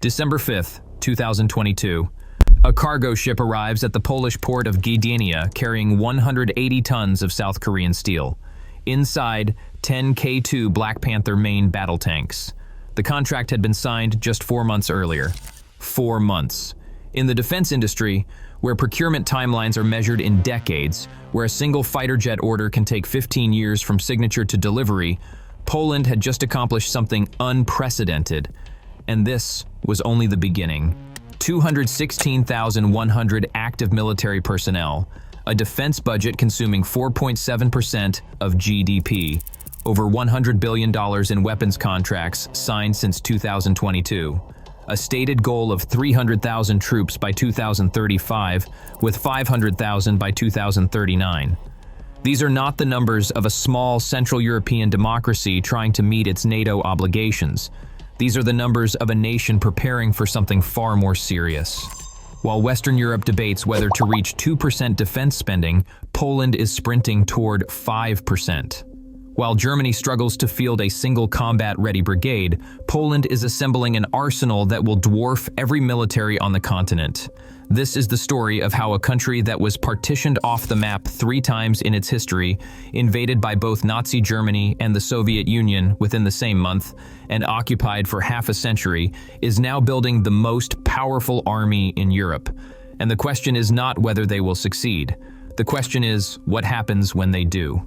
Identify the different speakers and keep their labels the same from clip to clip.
Speaker 1: December 5th, 2022. A cargo ship arrives at the Polish port of Gdynia carrying 180 tons of South Korean steel. Inside, 10 K2 Black Panther main battle tanks. The contract had been signed just 4 months earlier. 4 months. In the defense industry, where procurement timelines are measured in decades, where a single fighter jet order can take 15 years from signature to delivery, Poland had just accomplished something unprecedented. And this was only the beginning. 216,100 active military personnel, a defense budget consuming 4.7% of GDP, over $100 billion in weapons contracts signed since 2022, a stated goal of 300,000 troops by 2035, with 500,000 by 2039. These are not the numbers of a small Central European democracy trying to meet its NATO obligations. These are the numbers of a nation preparing for something far more serious. While Western Europe debates whether to reach 2% defense spending, Poland is sprinting toward 5%. While Germany struggles to field a single combat-ready brigade, Poland is assembling an arsenal that will dwarf every military on the continent. This is the story of how a country that was partitioned off the map 3 times in its history, invaded by both Nazi Germany and the Soviet Union within the same month, and occupied for half a century, is now building the most powerful army in Europe. And the question is not whether they will succeed. The question is, what happens when they do?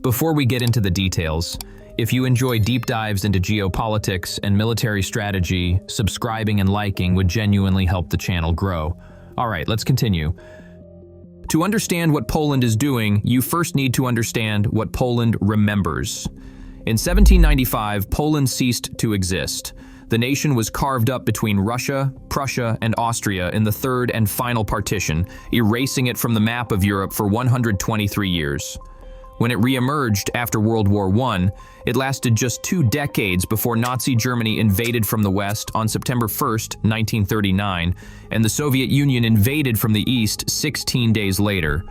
Speaker 1: Before we get into the details, if you enjoy deep dives into geopolitics and military strategy, subscribing and liking would genuinely help the channel grow. All right, let's continue. To understand what Poland is doing, you first need to understand what Poland remembers. In 1795, Poland ceased to exist. The nation was carved up between Russia, Prussia, and Austria in the third and final partition, erasing it from the map of Europe for 123 years. When it re-emerged after World War I, it lasted just 2 decades before Nazi Germany invaded from the west on September 1st, 1939, and the Soviet Union invaded from the east 16 days later.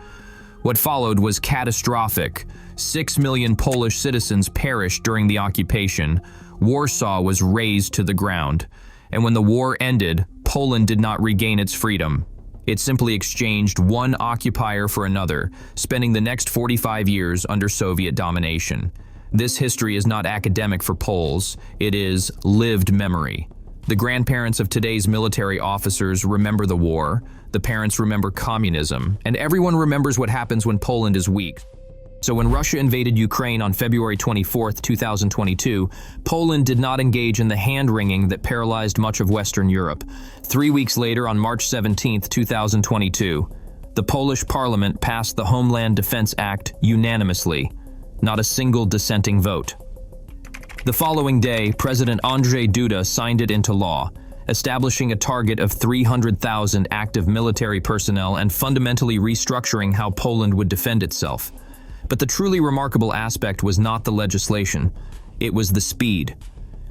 Speaker 1: What followed was catastrophic. 6 million Polish citizens perished during the occupation. Warsaw was razed to the ground. And when the war ended, Poland did not regain its freedom. It simply exchanged one occupier for another, spending the next 45 years under Soviet domination. This history is not academic for Poles, it is lived memory. The grandparents of today's military officers remember the war, the parents remember communism, and everyone remembers what happens when Poland is weak. So when Russia invaded Ukraine on February 24, 2022, Poland did not engage in the hand-wringing that paralyzed much of Western Europe. 3 weeks later, on March 17, 2022, the Polish parliament passed the Homeland Defense Act unanimously, not a single dissenting vote. The following day, President Andrzej Duda signed it into law, establishing a target of 300,000 active military personnel and fundamentally restructuring how Poland would defend itself. But the truly remarkable aspect was not the legislation, it was the speed.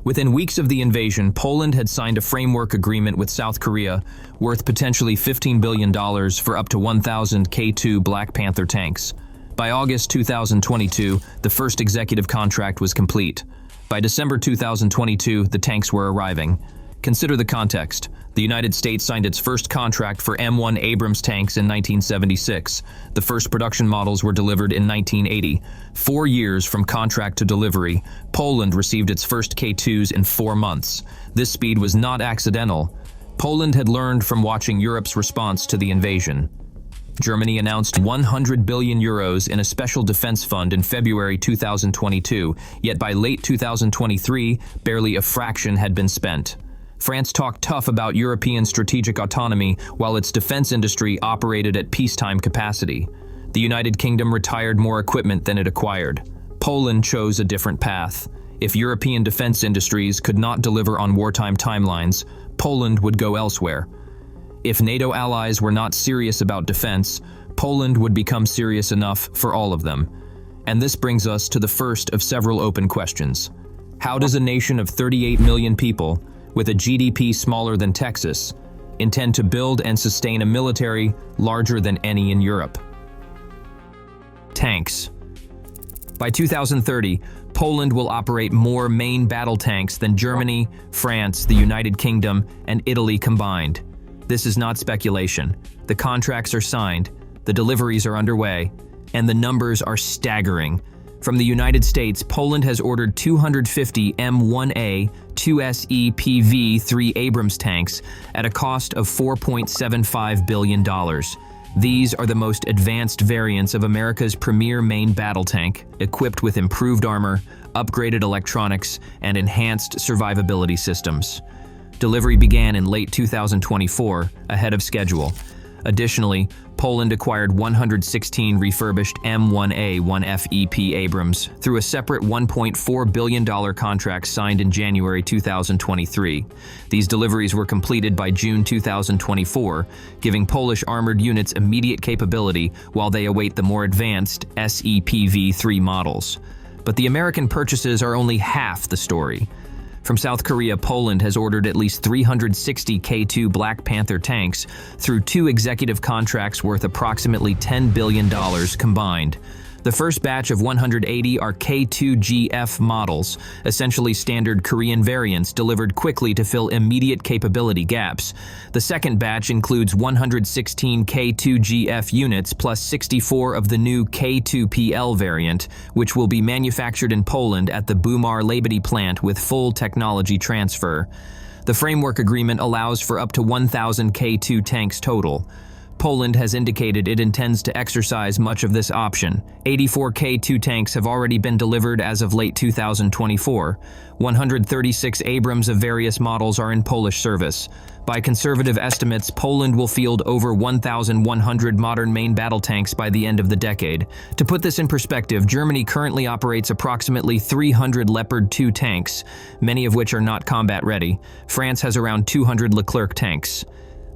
Speaker 1: Within weeks of the invasion, Poland had signed a framework agreement with South Korea worth potentially $15 billion for up to 1,000 K2 Black Panther tanks. By August 2022, the first executive contract was complete. By December 2022, the tanks were arriving. Consider the context. The United States signed its first contract for M1 Abrams tanks in 1976. The first production models were delivered in 1980. 4 years from contract to delivery, Poland received its first K2s in 4 months. This speed was not accidental. Poland had learned from watching Europe's response to the invasion. Germany announced 100 billion euros in a special defense fund in February 2022, yet by late 2023, barely a fraction had been spent. France talked tough about European strategic autonomy while its defense industry operated at peacetime capacity. The United Kingdom retired more equipment than it acquired. Poland chose a different path. If European defense industries could not deliver on wartime timelines, Poland would go elsewhere. If NATO allies were not serious about defense, Poland would become serious enough for all of them. And this brings us to the first of several open questions. How does a nation of 38 million people, with a GDP smaller than Texas, intend to build and sustain a military larger than any in Europe? Tanks. By 2030, Poland will operate more main battle tanks than Germany, France, the United Kingdom, and Italy combined. This is not speculation. The contracts are signed, the deliveries are underway, and the numbers are staggering. From the United States, Poland has ordered 250 M1A 2SE PV-3 Abrams tanks at a cost of $4.75 billion. These are the most advanced variants of America's premier main battle tank, equipped with improved armor, upgraded electronics, and enhanced survivability systems. Delivery began in late 2024, ahead of schedule. Additionally, Poland acquired 116 refurbished M1A 1FEP Abrams through a separate $1.4 billion contract signed in January 2023. These deliveries were completed by June 2024, giving Polish armored units immediate capability while they await the more advanced SEPV-3 models. But the American purchases are only half the story. From South Korea, Poland has ordered at least 360 K2 Black Panther tanks through 2 executive contracts worth approximately $10 billion combined. The first batch of 180 are K2GF models, essentially standard Korean variants delivered quickly to fill immediate capability gaps. The second batch includes 116 K2GF units plus 64 of the new K2PL variant, which will be manufactured in Poland at the Bumar-Lebedy plant with full technology transfer. The framework agreement allows for up to 1,000 K2 tanks total. Poland has indicated it intends to exercise much of this option. 84 K2 tanks have already been delivered as of late 2024. 136 Abrams of various models are in Polish service. By conservative estimates, Poland will field over 1,100 modern main battle tanks by the end of the decade. To put this in perspective, Germany currently operates approximately 300 Leopard 2 tanks, many of which are not combat ready. France has around 200 Leclerc tanks.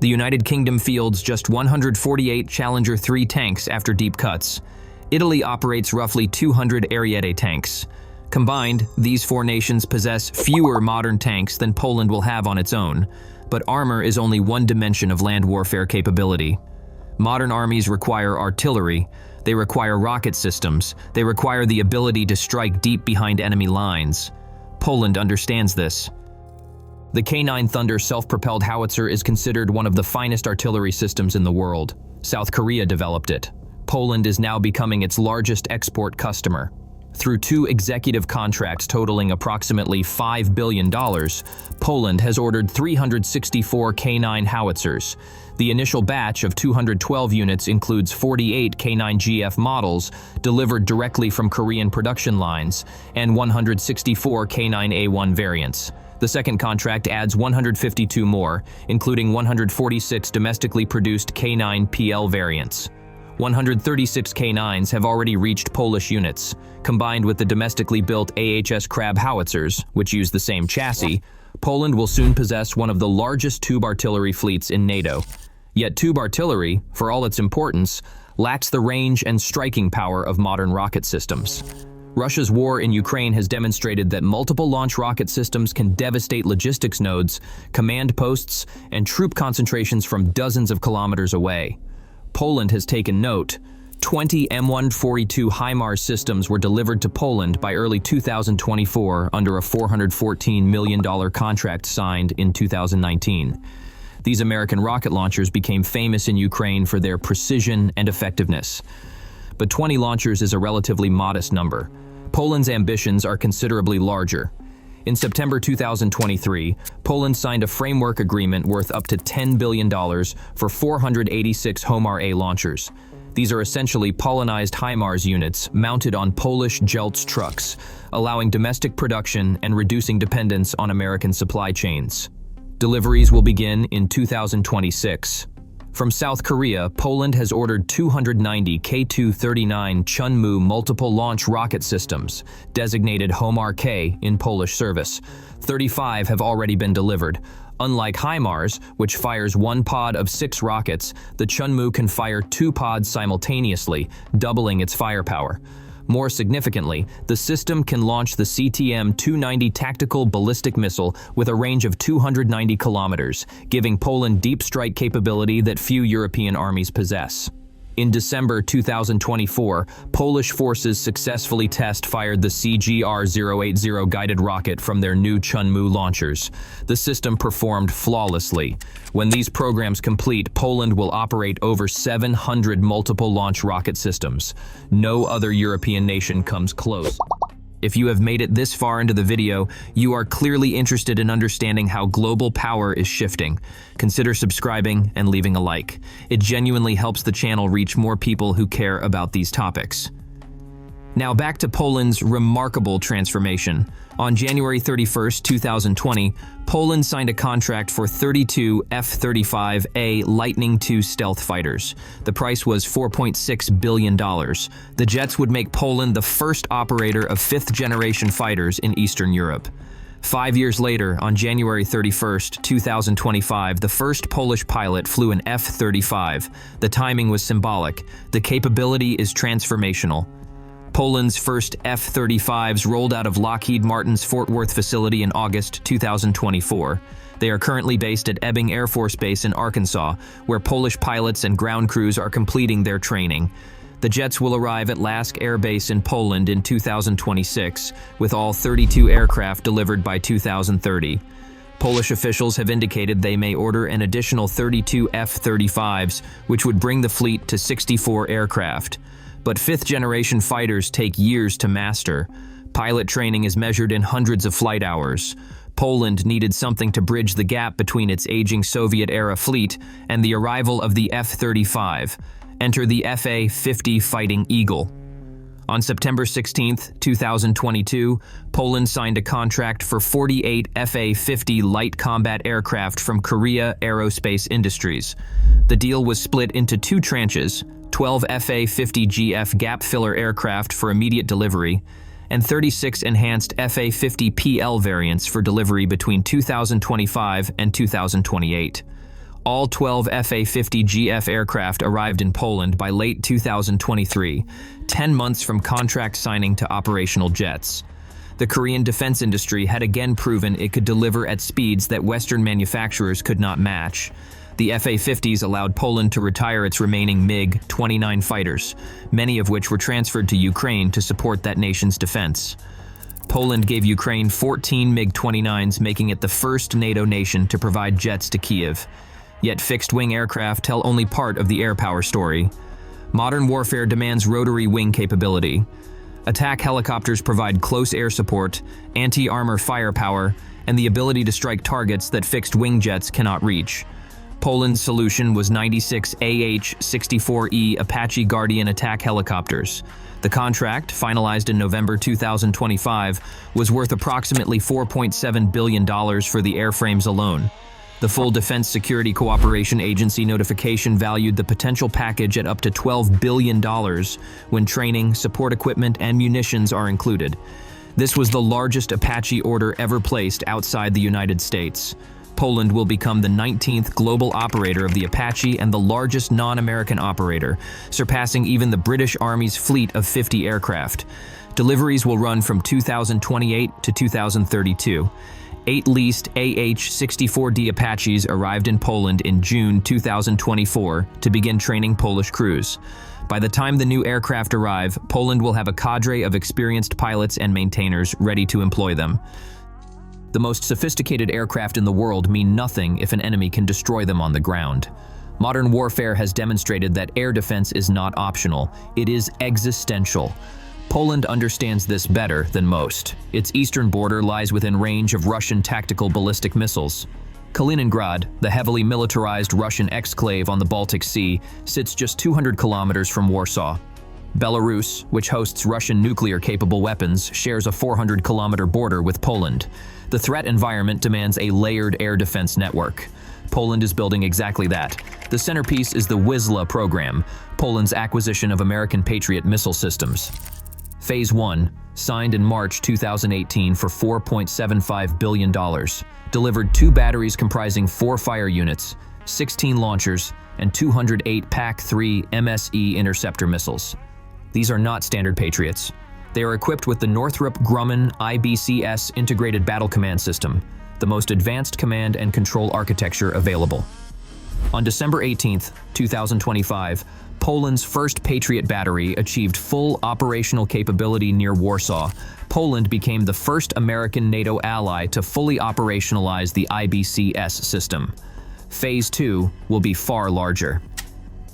Speaker 1: The United Kingdom fields just 148 Challenger 3 tanks after deep cuts. Italy operates roughly 200 Ariete tanks. Combined, these 4 nations possess fewer modern tanks than Poland will have on its own. But armor is only one dimension of land warfare capability. Modern armies require artillery, they require rocket systems, they require the ability to strike deep behind enemy lines. Poland understands this. The K9 Thunder self-propelled howitzer is considered one of the finest artillery systems in the world. South Korea developed it. Poland is now becoming its largest export customer. Through 2 executive contracts totaling approximately $5 billion, Poland has ordered 364 K9 howitzers. The initial batch of 212 units includes 48 K9GF models delivered directly from Korean production lines and 164 K9A1 variants. The second contract adds 152 more, including 146 domestically produced K9PL variants. 136 K9s have already reached Polish units. Combined with the domestically built AHS Crab howitzers, which use the same chassis, Poland will soon possess one of the largest tube artillery fleets in NATO. Yet tube artillery, for all its importance, lacks the range and striking power of modern rocket systems. Russia's war in Ukraine has demonstrated that multiple launch rocket systems can devastate logistics nodes, command posts, and troop concentrations from dozens of kilometers away. Poland has taken note. 20 M142 HIMARS systems were delivered to Poland by early 2024 under a $414 million contract signed in 2019. These American rocket launchers became famous in Ukraine for their precision and effectiveness. But 20 launchers is a relatively modest number. Poland's ambitions are considerably larger. In September 2023, Poland signed a framework agreement worth up to $10 billion for 486 HOMAR-A launchers. These are essentially Polonized HIMARS units mounted on Polish JELTS trucks, allowing domestic production and reducing dependence on American supply chains. Deliveries will begin in 2026. From South Korea, Poland has ordered 290 K2-39 Chunmoo multiple launch rocket systems, designated HOMAR-K, in Polish service. 35 have already been delivered. Unlike HIMARS, which fires 1 pod of 6 rockets, the Chunmoo can fire 2 pods simultaneously, doubling its firepower. More significantly, the system can launch the CTM-290 tactical ballistic missile with a range of 290 kilometers, giving Poland deep strike capability that few European armies possess. In December 2024, Polish forces successfully test-fired the CGR-080 guided rocket from their new Chunmoo launchers. The system performed flawlessly. When these programs complete, Poland will operate over 700 multiple launch rocket systems. No other European nation comes close. If you have made it this far into the video, you are clearly interested in understanding how global power is shifting. Consider subscribing and leaving a like. It genuinely helps the channel reach more people who care about these topics. Now back to Poland's remarkable transformation. On January 31, 2020, Poland signed a contract for 32 F-35A Lightning II stealth fighters. The price was $4.6 billion. The jets would make Poland the first operator of fifth-generation fighters in Eastern Europe. 5 years later, on January 31, 2025, the first Polish pilot flew an F-35. The timing was symbolic. The capability is transformational. Poland's first F-35s rolled out of Lockheed Martin's Fort Worth facility in August 2024. They are currently based at Ebbing Air Force Base in Arkansas, where Polish pilots and ground crews are completing their training. The jets will arrive at Lask Air Base in Poland in 2026, with all 32 aircraft delivered by 2030. Polish officials have indicated they may order an additional 32 F-35s, which would bring the fleet to 64 aircraft. But fifth-generation fighters take years to master. Pilot training is measured in hundreds of flight hours. Poland needed something to bridge the gap between its aging Soviet-era fleet and the arrival of the F-35. Enter the FA-50 Fighting Eagle. On September 16, 2022, Poland signed a contract for 48 FA-50 light combat aircraft from Korea Aerospace Industries. The deal was split into two tranches: 12 FA-50GF gap-filler aircraft for immediate delivery, and 36 enhanced FA-50PL variants for delivery between 2025 and 2028. All 12 FA-50GF aircraft arrived in Poland by late 2023, 10 months from contract signing to operational jets. The Korean defense industry had again proven it could deliver at speeds that Western manufacturers could not match. The FA-50s allowed Poland to retire its remaining MiG-29 fighters, many of which were transferred to Ukraine to support that nation's defense. Poland gave Ukraine 14 MiG-29s, making it the first NATO nation to provide jets to Kyiv. Yet fixed-wing aircraft tell only part of the air power story. Modern warfare demands rotary wing capability. Attack helicopters provide close air support, anti-armor firepower, and the ability to strike targets that fixed-wing jets cannot reach. Poland's solution was 96 AH-64E Apache Guardian attack helicopters. The contract, finalized in November 2025, was worth approximately $4.7 billion for the airframes alone. The full Defense Security Cooperation Agency notification valued the potential package at up to $12 billion when training, support equipment, and munitions are included. This was the largest Apache order ever placed outside the United States. Poland will become the 19th global operator of the Apache and the largest non-American operator, surpassing even the British Army's fleet of 50 aircraft. Deliveries will run from 2028 to 2032. 8 leased AH-64D Apaches arrived in Poland in June 2024 to begin training Polish crews. By the time the new aircraft arrive, Poland will have a cadre of experienced pilots and maintainers ready to employ them. The most sophisticated aircraft in the world mean nothing if an enemy can destroy them on the ground. Modern warfare has demonstrated that air defense is not optional, it is existential. Poland understands this better than most. Its eastern border lies within range of Russian tactical ballistic missiles. Kaliningrad, the heavily militarized Russian exclave on the Baltic Sea, sits just 200 kilometers from Warsaw. Belarus, which hosts Russian nuclear-capable weapons, shares a 400-kilometer border with Poland. The threat environment demands a layered air defense network. Poland is building exactly that. The centerpiece is the Wisla program, Poland's acquisition of American Patriot missile systems. Phase 1, signed in March 2018 for $4.75 billion, delivered 2 batteries comprising 4 fire units, 16 launchers, and 208 PAC-3 MSE interceptor missiles. These are not standard Patriots. They are equipped with the Northrop Grumman IBCS Integrated Battle Command System, the most advanced command and control architecture available. On December 18, 2025, Poland's first Patriot battery achieved full operational capability near Warsaw. Poland became the first American NATO ally to fully operationalize the IBCS system. Phase 2 will be far larger.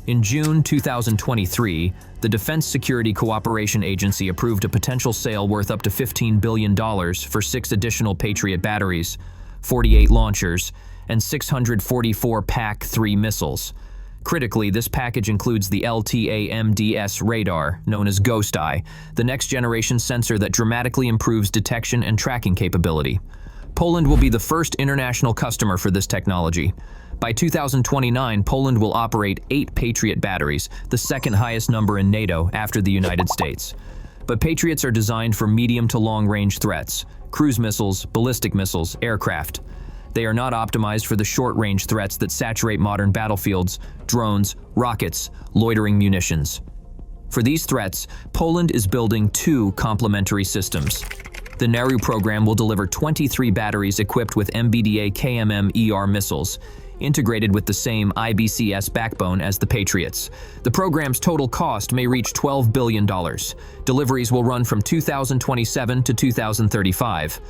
Speaker 1: In June 2023, the Defense Security Cooperation Agency approved a potential sale worth up to $15 billion for 6 additional Patriot batteries, 48 launchers, and 644 PAC-3 missiles. Critically, this package includes the LTAMDS radar, known as Ghost Eye, the next-generation sensor that dramatically improves detection and tracking capability. Poland will be the first international customer for this technology. By 2029, Poland will operate 8 Patriot batteries, the second highest number in NATO after the United States. But Patriots are designed for medium to long-range threats: cruise missiles, ballistic missiles, aircraft. They are not optimized for the short-range threats that saturate modern battlefields: drones, rockets, loitering munitions. For these threats, Poland is building 2 complementary systems. The NARU program will deliver 23 batteries equipped with MBDA KMM-ER missiles, integrated with the same IBCS backbone as the Patriots. The program's total cost may reach $12 billion. Deliveries will run from 2027 to 2035.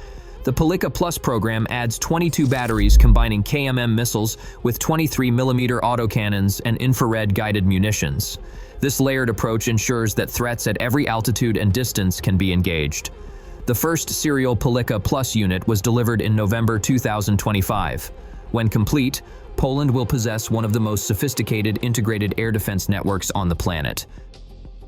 Speaker 1: The Polika Plus program adds 22 batteries combining KMM missiles with 23mm autocannons and infrared-guided munitions. This layered approach ensures that threats at every altitude and distance can be engaged. The first serial Polika Plus unit was delivered in November 2025. When complete, Poland will possess one of the most sophisticated integrated air defense networks on the planet.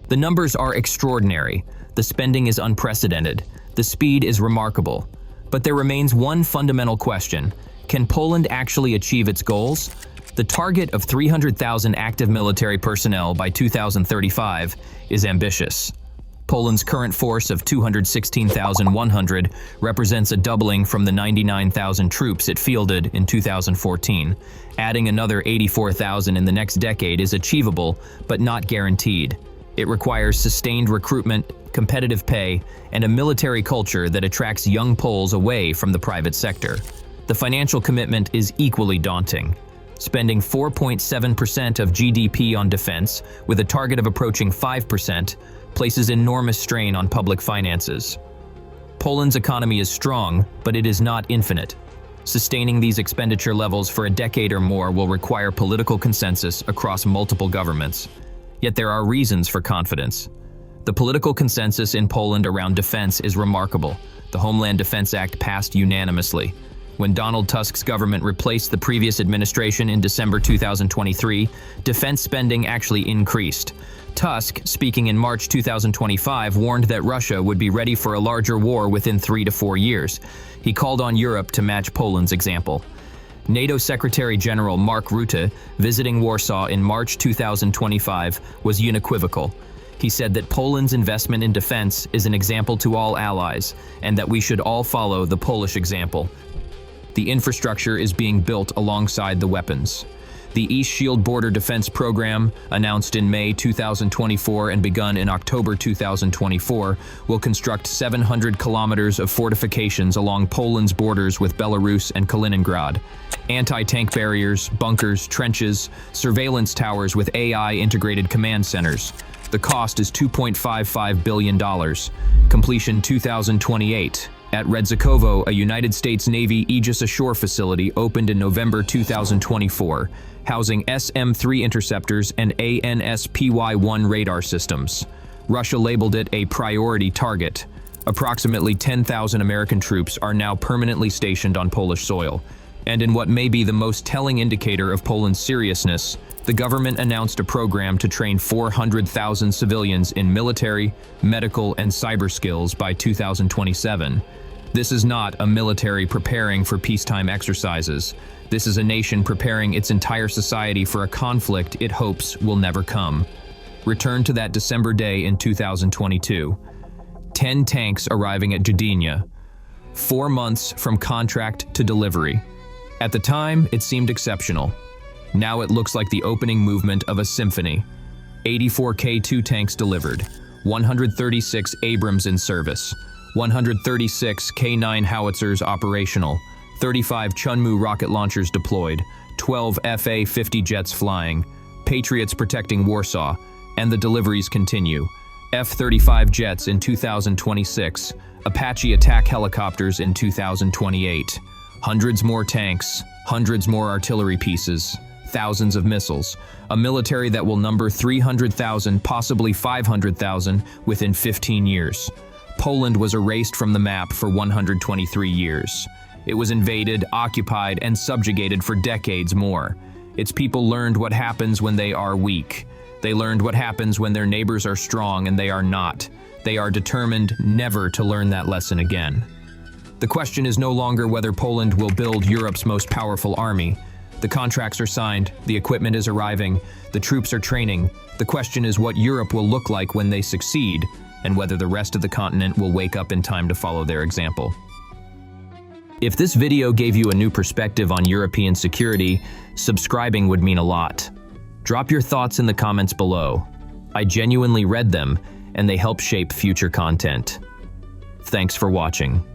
Speaker 1: The numbers are extraordinary, the spending is unprecedented, the speed is remarkable. But there remains one fundamental question: can Poland actually achieve its goals? The target of 300,000 active military personnel by 2035 is ambitious. Poland's current force of 216,100 represents a doubling from the 99,000 troops it fielded in 2014. Adding another 84,000 in the next decade is achievable, but not guaranteed. It requires sustained recruitment, competitive pay, and a military culture that attracts young Poles away from the private sector. The financial commitment is equally daunting. Spending 4.7% of GDP on defense, with a target of approaching 5%, places enormous strain on public finances. Poland's economy is strong, but it is not infinite. Sustaining these expenditure levels for a decade or more will require political consensus across multiple governments. Yet there are reasons for confidence. The political consensus in Poland around defense is remarkable. The Homeland Defense Act passed unanimously. When Donald Tusk's government replaced the previous administration in December 2023, defense spending actually increased. Tusk, speaking in March 2025, warned that Russia would be ready for a larger war within 3 to 4 years. He called on Europe to match Poland's example. NATO Secretary General Mark Rutte, visiting Warsaw in March 2025, was unequivocal. He said that Poland's investment in defense is an example to all allies, and that we should all follow the Polish example. The infrastructure is being built alongside the weapons. The East Shield Border Defense Program, announced in May 2024 and begun in October 2024, will construct 700 kilometers of fortifications along Poland's borders with Belarus and Kaliningrad. Anti-tank barriers, bunkers, trenches, surveillance towers with AI-integrated command centers. The cost is $2.55 billion. Completion 2028. At Redzikowo, a United States Navy Aegis Ashore facility opened in November 2024, housing SM-3 interceptors and ANSPY-1 radar systems. Russia labeled it a priority target. Approximately 10,000 American troops are now permanently stationed on Polish soil. And in what may be the most telling indicator of Poland's seriousness, the government announced a program to train 400,000 civilians in military, medical, and cyber skills by 2027. This is not a military preparing for peacetime exercises. This is a nation preparing its entire society for a conflict it hopes will never come. Return to that December day in 2022. 10 tanks arriving at Gdynia. 4 months from contract to delivery. At the time, it seemed exceptional. Now it looks like the opening movement of a symphony. 84 K2 tanks delivered, 136 Abrams in service, 136 K9 howitzers operational, 35 Chunmoo rocket launchers deployed, 12 FA-50 jets flying. Patriots protecting Warsaw, and the deliveries continue. F-35 jets in 2026, Apache attack helicopters in 2028. Hundreds more tanks, hundreds more artillery pieces, thousands of missiles, a military that will number 300,000, possibly 500,000 within 15 years. Poland was erased from the map for 123 years. It was invaded, occupied, and subjugated for decades more. Its people learned what happens when they are weak. They learned what happens when their neighbors are strong and they are not. They are determined never to learn that lesson again. The question is no longer whether Poland will build Europe's most powerful army. The contracts are signed, the equipment is arriving, the troops are training. The question is what Europe will look like when they succeed, and whether the rest of the continent will wake up in time to follow their example. If this video gave you a new perspective on European security, subscribing would mean a lot. Drop your thoughts in the comments below. I genuinely read them, and they help shape future content. Thanks for watching.